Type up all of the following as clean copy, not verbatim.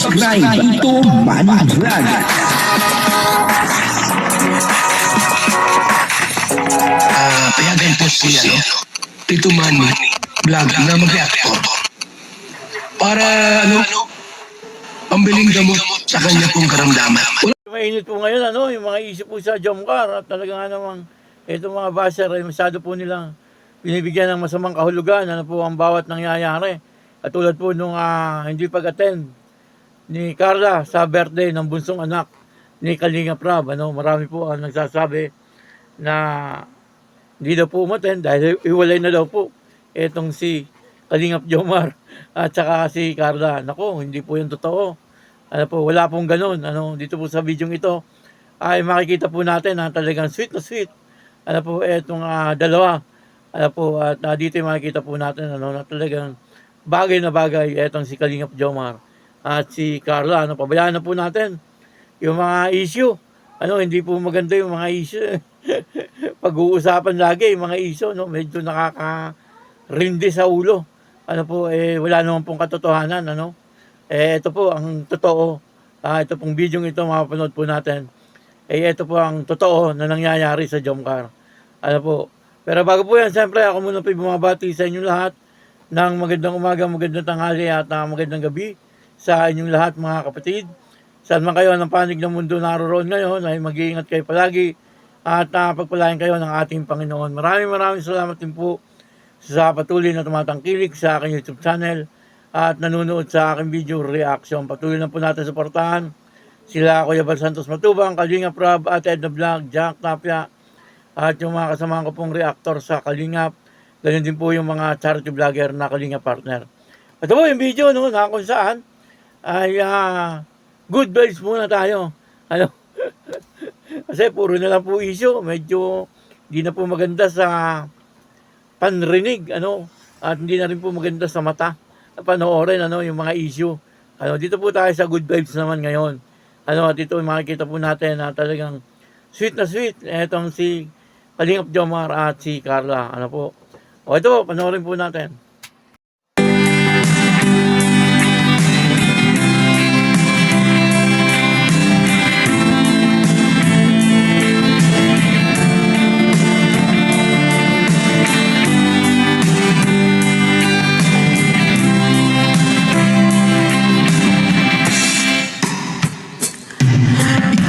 subscribe Tito Manny Vlog. Payagan po si Tito Manny Vlog na mag-reactor para pambiling gamot sa kanya pong karamdaman. Mainit po ngayon, yung mga isip po sa Jomcar at talaga nga namang itong mga basher ay masyado po nilang binibigyan ng masamang kahulugan po ang bawat nangyayari. At tulad po nung hindi pag-attend ni Carla sa birthday ng bunsong anak ni Kalinga Prab, marami po ang nagsasabi na hindi daw po umattend dahil iwalay na daw po itong si Kalingap Jomar at saka si Carla. Nako, hindi po yung totoo. Wala pong ganun. Dito po sa video ito ay makikita po natin na talagang sweet na sweet. Itong dalawa. At dito makikita po natin na talagang bagay na bagay itong si Kalingap Jomar at si Carla. Pabayaan na po natin yung mga issue. Hindi po maganda yung mga issue. Pag-uusapan lagi yung mga issue, medyo nakaka-rindi sa ulo. Wala naman pong katotohanan, ito po ang totoo. Ito pong video ito, mapapanood po natin. Ito po ang totoo na nangyayari sa Jomcar. Pero bago po yan, siyempre ako muna po bumabati sa inyong lahat ng magandang umaga, magandang tanghali at magandang gabi sa inyong lahat mga kapatid. Saan man kayo ng panig ng mundo naroon ngayon, ay mag-iingat kayo palagi at pagpalain kayo ng ating Panginoon. Maraming salamat din po sa patuloy na tumatangkilik sa aking YouTube channel at nanonood sa aking video reaction. Patuloy na po natin suportahan sila Kuya Bal Santos Matubang, Kalingap Prab at Edna Vlog, Jack Tapia at yung mga kasamahan ko pong reactor sa Kalingap. Ganyan din po yung mga charity vlogger na Kalingap partner. Ito po yung video na kung saan ay good vibes muna tayo. Kasi puro na lang po issue. Medyo hindi na po maganda sa panrinig. At hindi na rin po maganda sa mata. Panoorin yung mga issue. Dito po tayo sa good vibes naman ngayon. At ito makikita po natin na talagang sweet na sweet. Etong si Kalingap Jomar at si Carla. Ito po, panoorin po natin.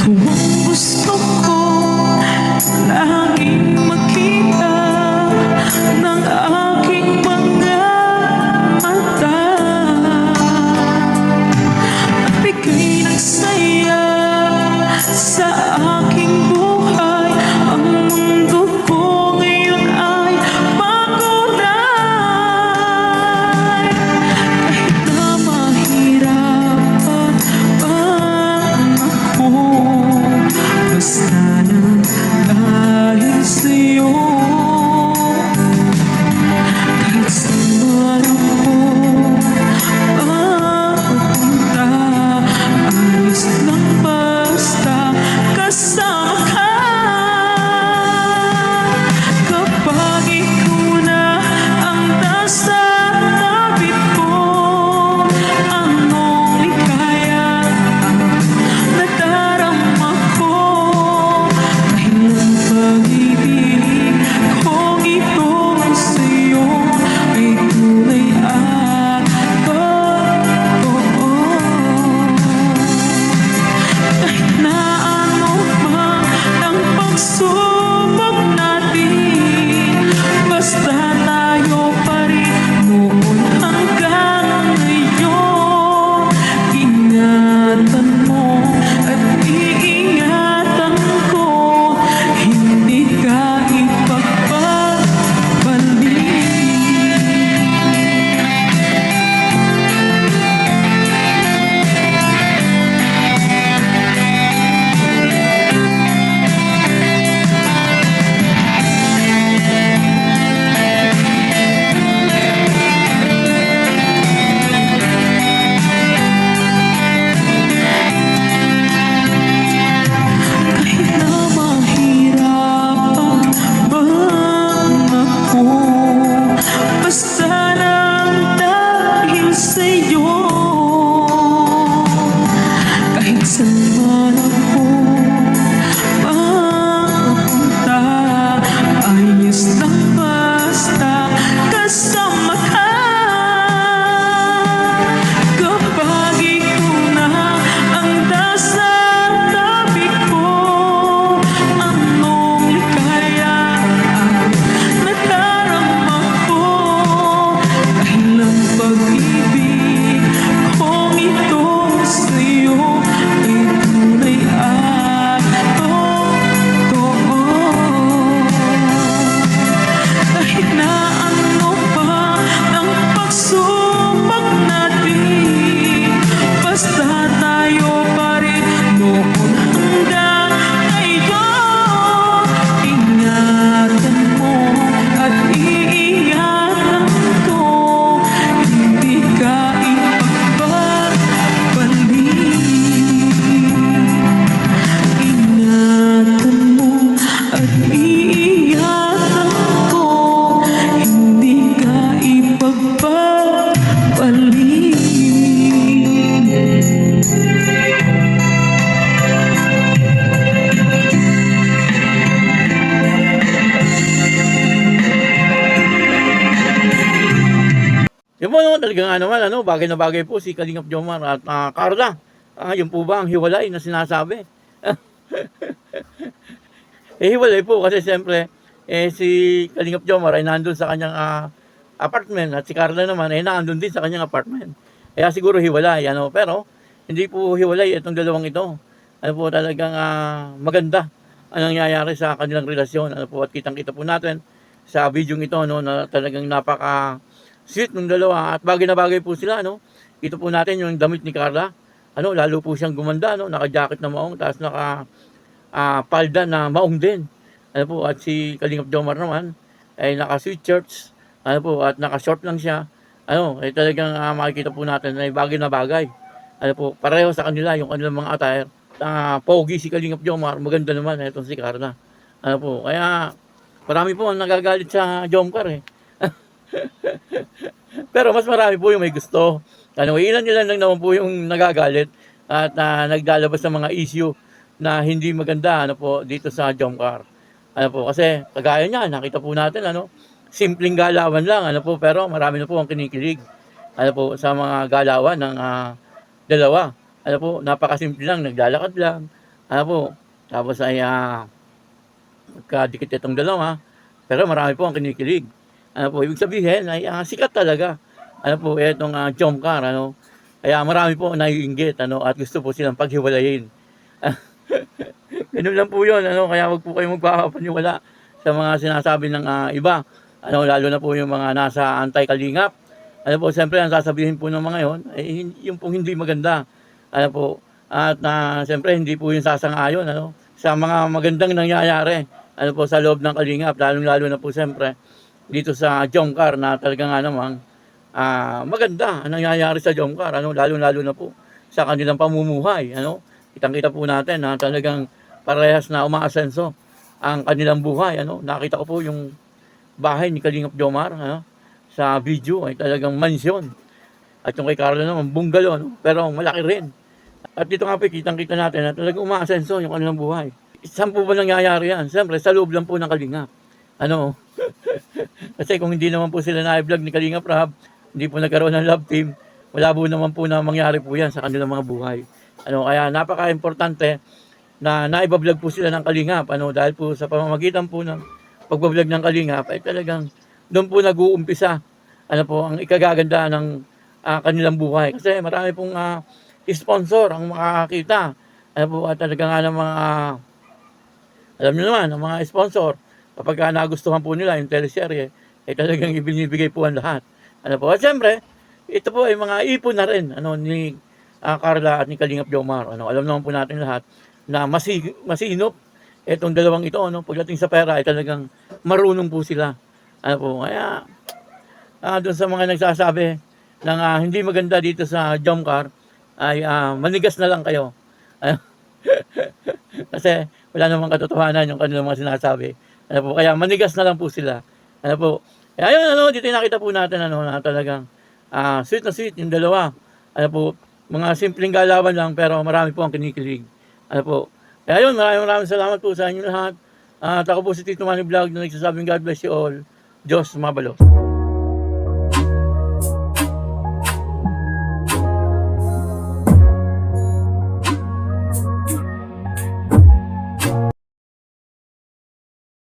Gusto ko laging makita ng aking mga talaga nga naman, bagay na bagay po si Kalingap Jomar at Carla. Yun po ba ang hiwalay na sinasabi? Hiwalay po kasi siyempre, si Kalingap Jomar ay nandun sa kanyang apartment at si Carla naman ay nandun din sa kanyang apartment. Kaya siguro hiwalay, pero hindi po hiwalay itong dalawang ito. Po talagang maganda ang nangyayari sa kanilang relasyon. At kitang-kita po natin sa video ito, na talagang napaka-sweet ng dalawa at bagay na bagay po sila, Ito po natin yung damit ni Carla, lalo po siyang gumanda, naka-jacket na maong, tapos palda na maong din. At si Kalingap Jomar naman ay naka-sweatshirts, at naka-short lang siya. Ay talagang makikita po natin ay bagay na bagay. Pareho sa kanila yung kanilang mga attire. Pogi si Kalingap Jomar, maganda naman itong si Carla. Kaya marami po ang nagagalit sa Jomcar Pero mas marami po yung may gusto. Ilan lang naman po yung nagagalit at naglalabas ng mga issue na hindi maganda dito sa Jomcar. Kasi kagaya niya, nakita po natin simpleng galawan lang pero marami na po ang kinikilig sa mga galawan ng dalawa. Napakasimple lang, naglalakad lang. Tapos ay magkadikit itong dalawa, pero marami po ang kinikilig. Ibig sabihin ay sikat talaga. Itong Jomcar, Kaya marami po naiinggit, at gusto po silang paghiwalayin. Ganun lang po yun, kaya wag po kayong magpapaniwala sa mga sinasabi ng iba. Lalo na po yung mga nasa anti-kalingap. Siyempre ang sasabihin po ng mga yon ay yung pong hindi maganda. At siyempre hindi po yung sasang-ayon, sa mga magandang nangyayari, sa loob ng kalingap, lalo na po siyempre dito sa Jomcar na talaga nga namang maganda ang nangyayari sa Jomcar, lalo na po sa kanilang pamumuhay, Kitang-kita po natin na talagang parehas na umaasenso ang kanilang buhay, Nakita ko po yung bahay ni Kalingap Jomar, sa video ay talagang mansyon. At yung kay Carla naman, bungalow, pero malaki rin. At dito nga po, kitang-kita natin na talagang umaasenso yung kanilang buhay. Saan po ba nangyayari yan? Siyempre, sa loob lang po ng Kalingap. Kasi kung hindi naman po sila na-vlog ni Kalingap Rab, hindi po nagkaroon ng love team, wala po naman po na mangyari po yan sa kanilang mga buhay. Kaya napaka-importante na naibablog po sila ng Kalingap, dahil po sa pamamagitan po ng pagbablog ng Kalingap ay talagang doon po nag-uumpisa ang ikagaganda ng kanilang buhay. Kasi marami pong sponsor ang makakakita. At talaga nga ng mga alam niyo naman, ang mga sponsor, kapag nagustuhan po nila yung teleserye, ay talagang ibinibigay po ang lahat. At siyempre, ito po ay mga ipon na rin ni Carla at ni Kalingap Jomar. Alam naman po natin lahat na masinop itong dalawang ito, pagdating sa pera ay talagang marunong po sila. Kaya doon sa mga nagsasabi ng hindi maganda dito sa Jomcar ay manigas na lang kayo. Kasi wala namang katotohanan yung kanilang mga sinasabi. Kaya manigas na lang po sila. Kaya yun, dito nakita po natin na talagang sweet na sweet yung dalawa. Mga simpleng galawan lang pero marami po ang kinikilig. Kaya yun, maraming salamat po sa inyo lahat. At ako po si Tito Manny Vlog na nagsasabing God bless you all. Diyos mabalo.